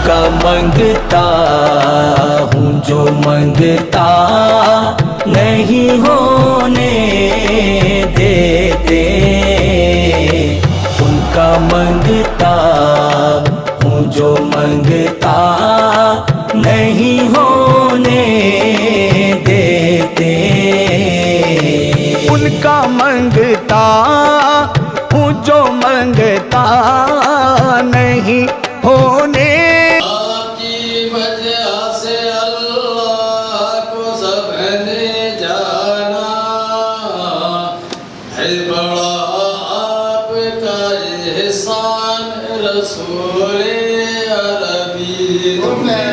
उनका मंगता हूँ जो मंगता नहीं होने देते। उनका मंगता हूँ जो मंगता नहीं होने देते। उनका मंगता हूँ जो मंगता नहीं होने। आपकी वजह से अल्लाह को सबने जाना है, बड़ा आपका एहसान रसूले अरबी। तुम्हें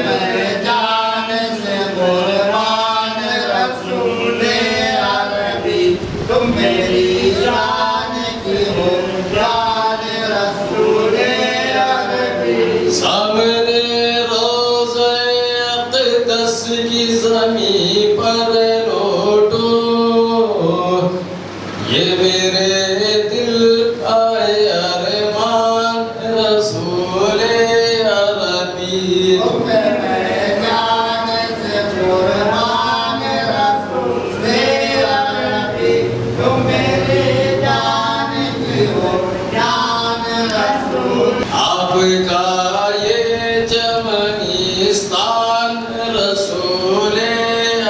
जान से कुर्बान रसूले अरबी, तुम मेरी जान की हो जान रसूले अरबी। सामने रोज़े अक़दस की ज़मीं पर लौटो, ये मेरे दिल का अरमान रसूले अरबी। तुम्हें जान से कुर्बान रसूले अरबी, तुम मेरी जान की हो जान रसूल। आपका ये चमनिस्तान रसूले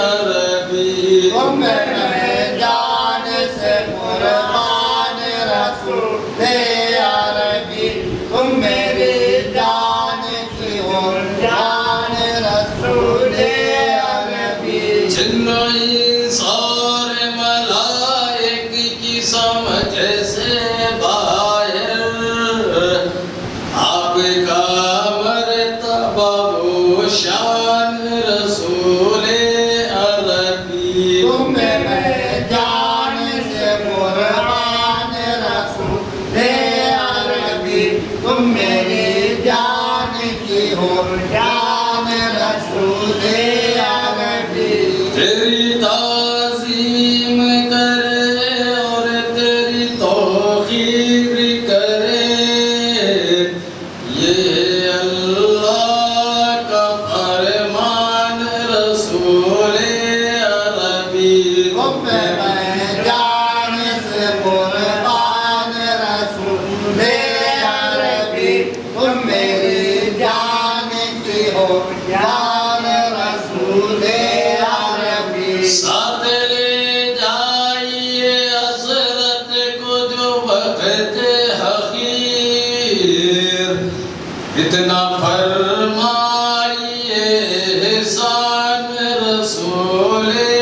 अरबी। तुम्हें जान से कुर्बान रसूले अरबी, तुम मेरी जान की हो जान रसूले अरबी। जिन्नो इंसान मलाइक की समझ से बाहर, आपका मर्तबा वो शान रसूले अरबी। तुम्हें जान से कुर्बान रसूले अरबी, तुम मेरी जान की हो जान रसूले अरबी। तेरी ताज़ीम करे और तेरी तौक़ीर करे, ये अल्लाह का फरमान रसूले अरबी। तुम्हें जान से कुर्बान रसूले अरबी, तुम मेरी जान की हो जान रसूले अरबी। साथ ले जाइए हज़रत को जो वक़्त हक़ीर, इतना फरमाइए एहसान रसूले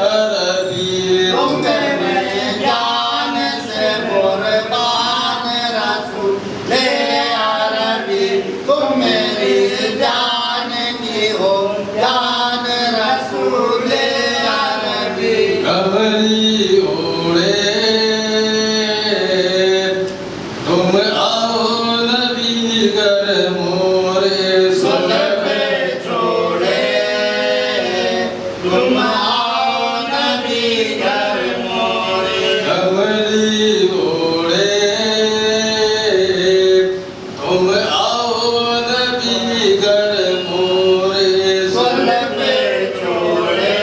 अरबी। तुम्हें जान से कुर्बान रसूले अरबी, तुम मेरी जान की हो जान रसूले अरबी। कमली ओढ़े तुम आओ नबी घर मोरे, सुलफ़े छोड़े तुम आओ नबी घर मोरे। कमली ओढ़े तुम आओ नबी घर मोरे। सुलफ़े छोड़े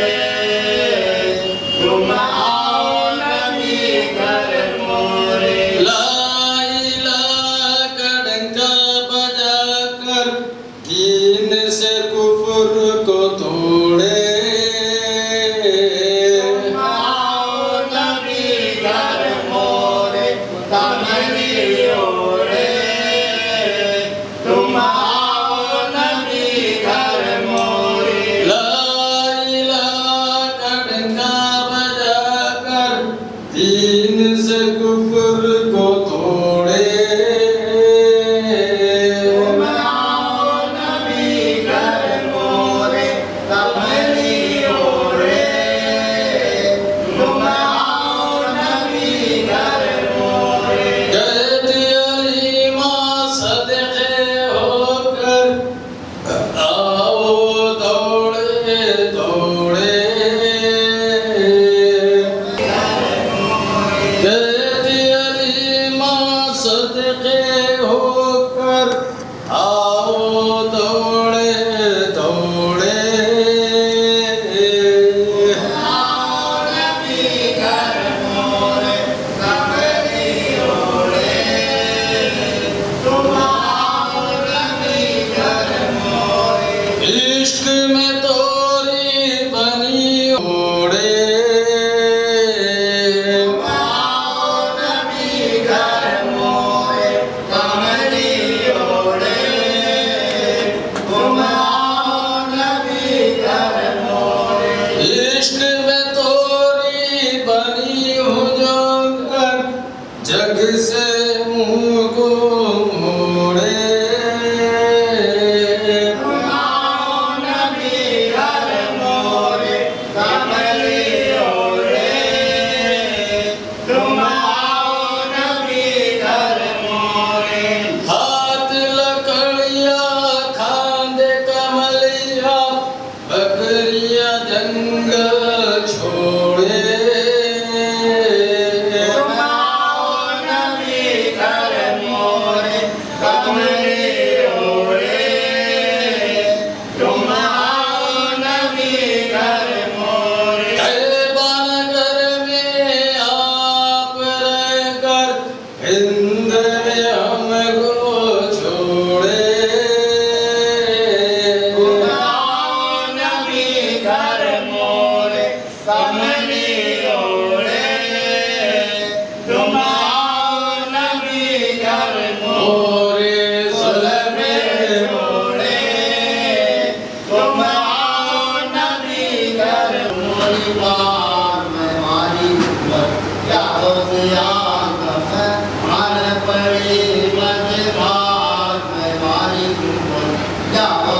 तुम आओ नबी घर मोरे। ला इलाहा का डंका बजाकर दीन से कुफ्र को तोड़े, तुम आओ नबी घर मोरे। कमली ओढ़े तुम आओ नबी घर मोरे। ला इलाहा का डंका बजाकर दीन से कुफ्र को तोड़े। तुम आओ नबी घर मोरे। कमली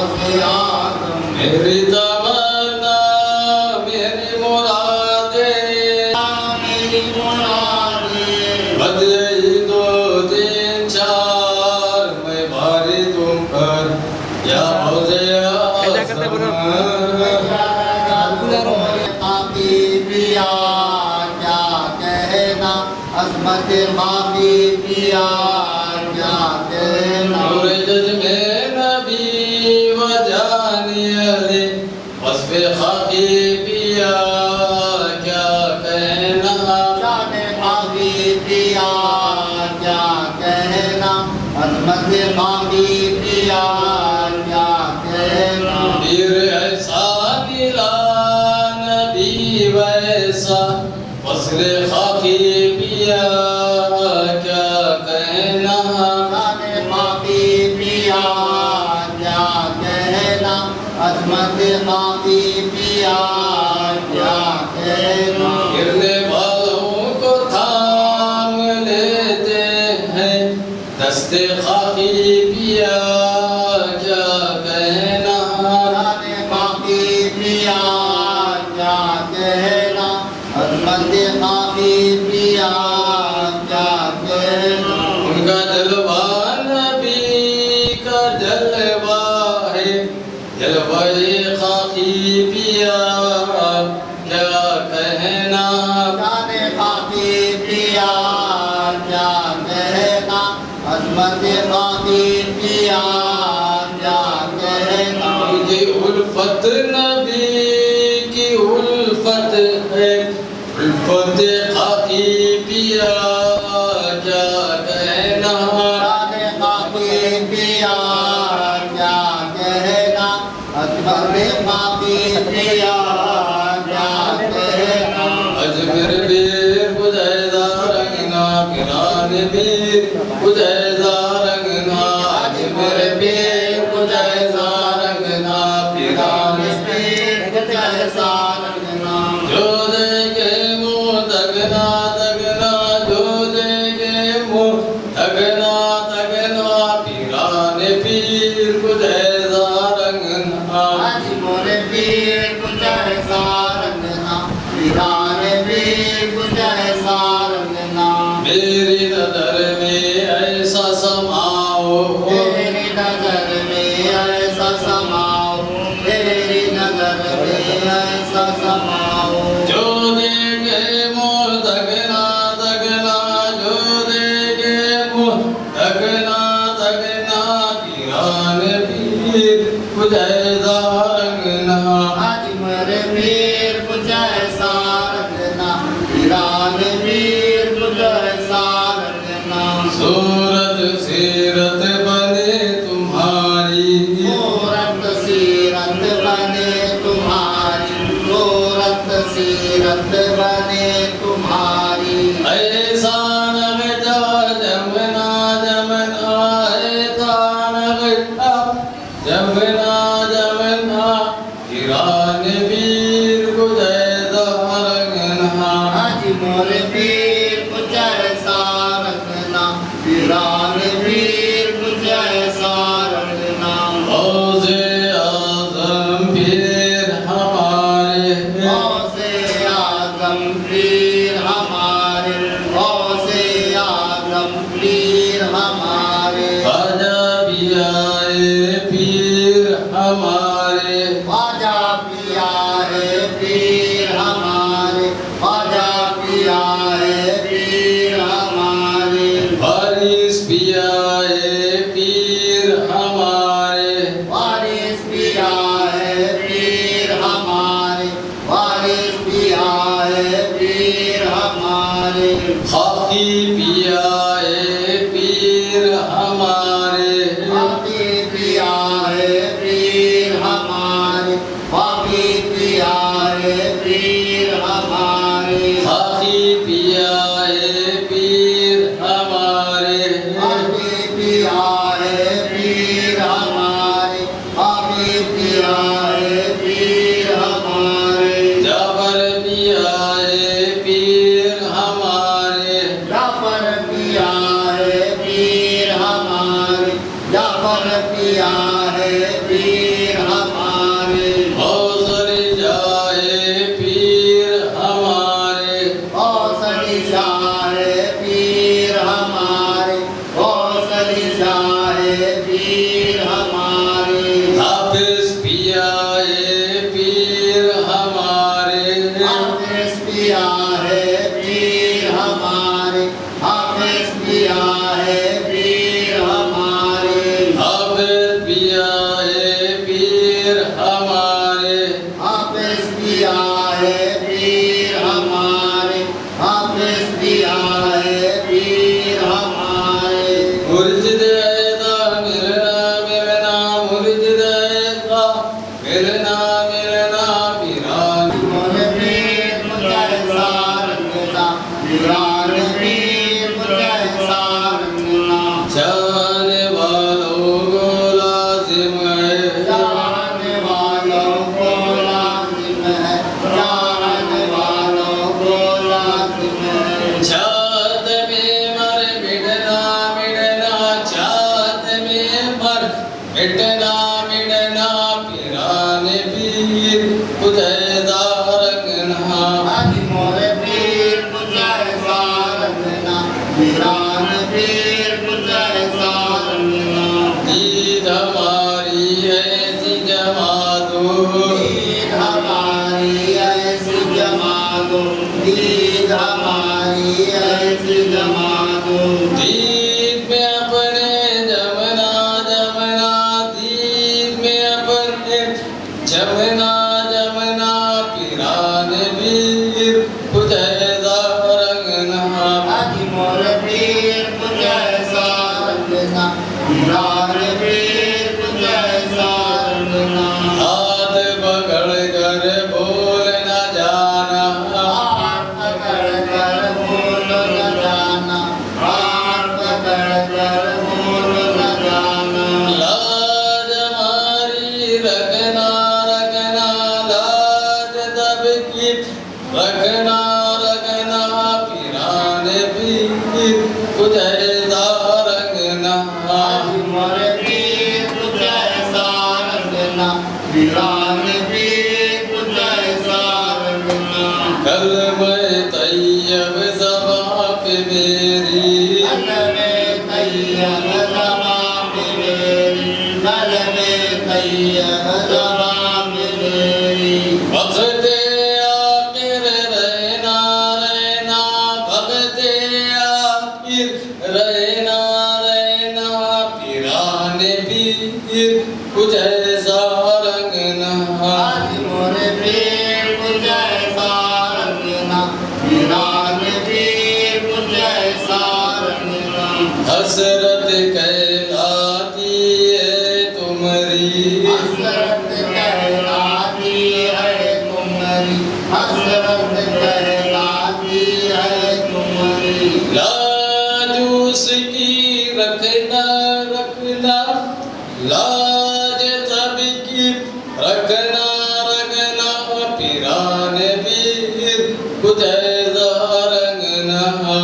गौसे आजम मेरी तमन्ना मेरी मुरादें मेरी मुरादें बद गई 2 3 4 मैं भारी तुम पर या गौसे आजम खाकी पिया क्या कहना अजमत खाकी पिया क्या कहना नूर जज में नबी व जानी अली वस्फ़े खाकी पिया क्या कहना जाने खाकी पिया क्या कहना अजमत खाकी पिया क्या कहना पीर ऐसा मिला नबी वैसा वस्फ़े खाकी पिया क्या कहना जाने खाकी पिया क्या कहना अजमत खाकी पिया क्या कहना गिरने वालों को थाम लेते हैं दस्ते खाकी पिया क्या कहना जाने खाकी पिया क्या कहना अजमत खाकी पिया क्या कहना उनका जलवा नबी का जलवा है जलवाए खाकी पिया क्या कहना जाने खाकी पिया क्या कहना अजमत खाकी पिया क्या कहना मुझे उल्फत नबी की उल्फत है उल्फत खाकी पिया क्या कहना जाने खाकी पिया क्या कहना अजमत खाकी पिया क्या कहना अजमेर बीर बुझैदा रंगना किरान बीर बुझैदा रंगना अजमेर बीर बुझैदा रंगना किरान जैसा रंगना जो देखे मुँह तगना तगना जो देखे मुँह तगना तगना पीरान पीर बुझैदा रंगना आज मोरे पीर कुछ ऐसा रंगना पीराने पीर कुछ ऐसा रंगना मेरी नजर में ऐसा समाओ तेरी नजर में ऐसा समाओ तेरी नजर में ऐसा समाओ जो देखे मुँह तगना तगना जो देखे मुँह तगना तगना पीरान पीर बुझैदा रंगना आज मोरे पीर कुछ ऐसा रंगना पीराने पीर कुछ ऐसा रंगना सूरत सीरत बने तुम्हारी सूरत सीरत बने तुम्हारी सूरत सीरत बने तुम्हारी ऐसा नगता जमना जमना ऐसा नगता जमना जमना किरान वीर गुजैदा रंगना आज मोरे पीर कुछ ऐसा रंगना पीरान पीर कुछ ऐसा रंगना गौसे आज़म पीर हमारे गौसे आज़म पीर हमारे गौसे आज़म पीर हमारे ख्वाजा भी आए पीर हमारे ख्वाजा पिया है पीर हमारे ख्वाजा पिया है पीर हमारे बारिश भी आए पीर हमारे वारिस पिया है पीर हमारे वारिस पिया है पीर हमारे खाकी भी आए पीर हमारे खाकी पिया है पीर हमारे मिलना मिलना पीरान मोरे पीर मुझे सारंगना पीरान पीर मुझे सारंगना जाने वालों को लाजिम है जाने वालों को लाजिम है जाने वालों को लाजिम है छात में मर मिटना मिटना छात में मर मिटना मिटना पीरान पीर खुदैदा रंगना आज मोरे पीर मुझे सारंगना पीरान पीर मुझे सारंगना दीद हमारी ऐसी जमा दो दीद हमारी ऐसी जमा दो दीद हमारी ऐसी जमा दो दीद में अपने जमना जमना दीद में अपने जमना जमना पीरान पीर खुदैदा रंगना आज मोरे पीर मुझे सारंगना पीरान पीर मुझे सारंगना हाथ पकड़ कर बोल न जाना हाथ पकड़ कर भूल न जाना हाथ पकड़ कर भूल न जाना लाज हमारी रखना रखना लाज सबकी रखना रखना पीरान पीर खुदैदा रंगना आज मोरे पीर मुझे सारंगना पीरान पीर मुझे सारंगना कलमे तैयब ज़बान पे मेरी कलमे तैयब ज़बान पे मेरी कलमे तैयब ज़बान पे मेरी वक़्ते आखिर रहना रहना वक़्ते आखिर रहना रहना पीरान पीर खुदैदा रंगना आज मोरे पीर मुझे सारंगना पीरान पीर मुझे सारंगना हसरत कहलाती है तुम्हारी हसरत कहलाती है तुम्हारी हसरत कहलाती है तुम्हारी लाज उसकी रखना रखना लाज सबकी रखना रखना पीरान पीर खुदैदा रंगना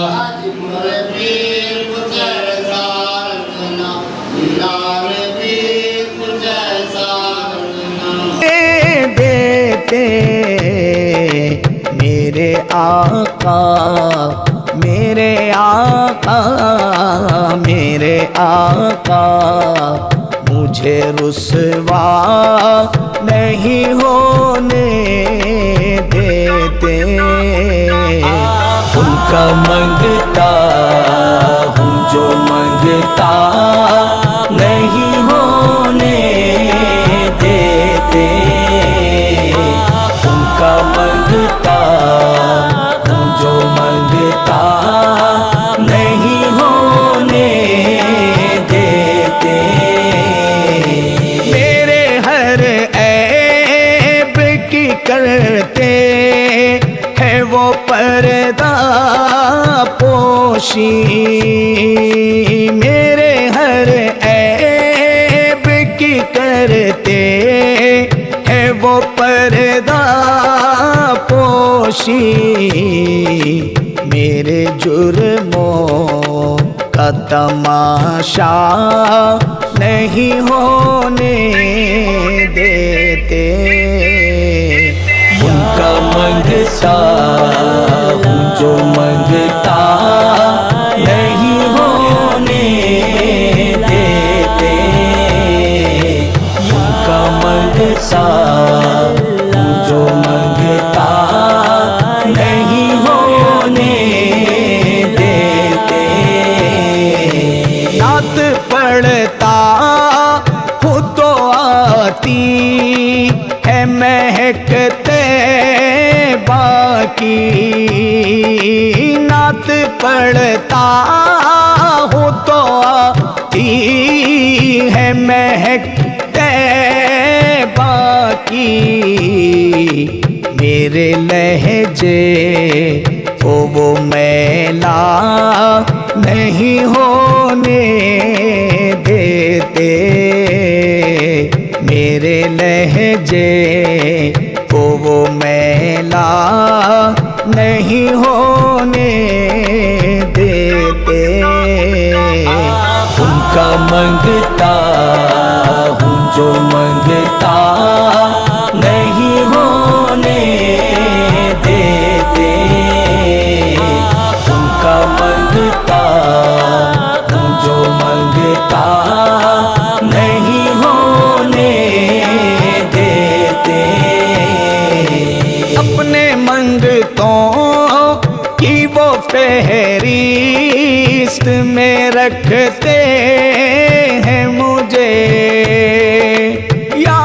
आज मोरे पीर मुझे सारंगना पीरान पीर मुझे सारंगना देते मेरे आका मेरे आका मेरे आका मुझे रुसवा नहीं होने देते उनका मंगता हूँ जो मंगता नहीं होने देते उनका मंगता हूँ जो मंगता नहीं होने देते मेरे हर ऐब की करते है वो पर्दा पोशी मेरे हर ऐब की करते है वो पर्दा पोशी मेरे जुर्मों का तमाशा नहीं होने देते उनका मंगता हूँ जो मंगता नहीं होने देते उनका मंगता हूँ जो मंगता नहीं होने देते नात पढ़ता हूँ तो आती है महकते बाकी नात पढ़ता हूँ तो आती है महकते बाकी मेरे लहजे को वो मैला नहीं होने देते, मेरे लहजे को वो मैला नहीं होने देते। उनका मंगता हूँ जो मंगता नहीं होने देते, उनका मंगता हूँ जो मंगता नहीं होने देते। अपने मंगतों की वो फहरिस्त में रखते हैं मुझे, या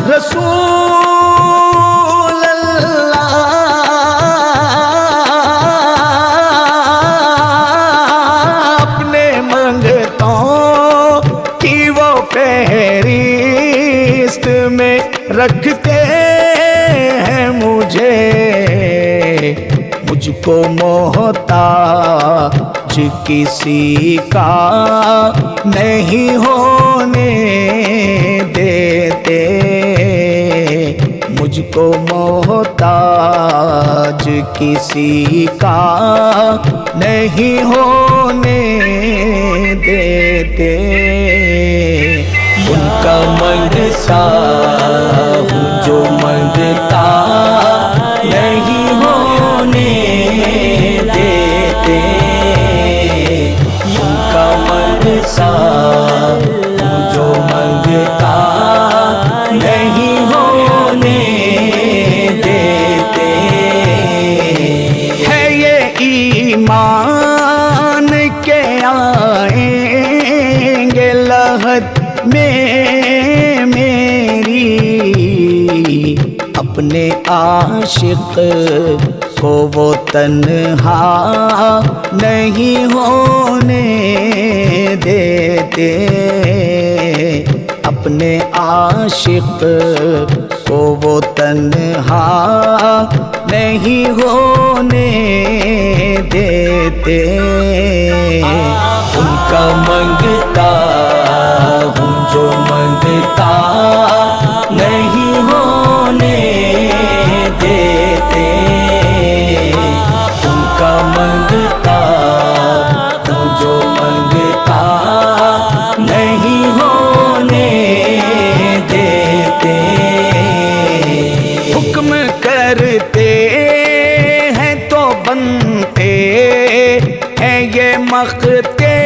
रसूल अल्लाह, अपने मंगतों की वो फहरिस्त में रखते हैं मुझे, मुझको मोहताज किसी का नहीं होने देते, मुझको मोहताज किसी का नहीं होने देते। उनका मंगता हूँ जो मंगता नहीं होने देते, उनका मंगता हूँ जो मंगता नहीं होने देते। है ये ईमान के आएंगे लहद में मेरी, अपने आशिक को वो तन्हा नहीं होने देते, अपने आशिक को वो तन्हा नहीं होने देते। उनका मंगता हूँ जो मंगता नहीं होने देते, उनका मंगता हूँ जो मंगता नहीं होने देते। हुक्म करते हैं तो बनते हैं ये मख्ते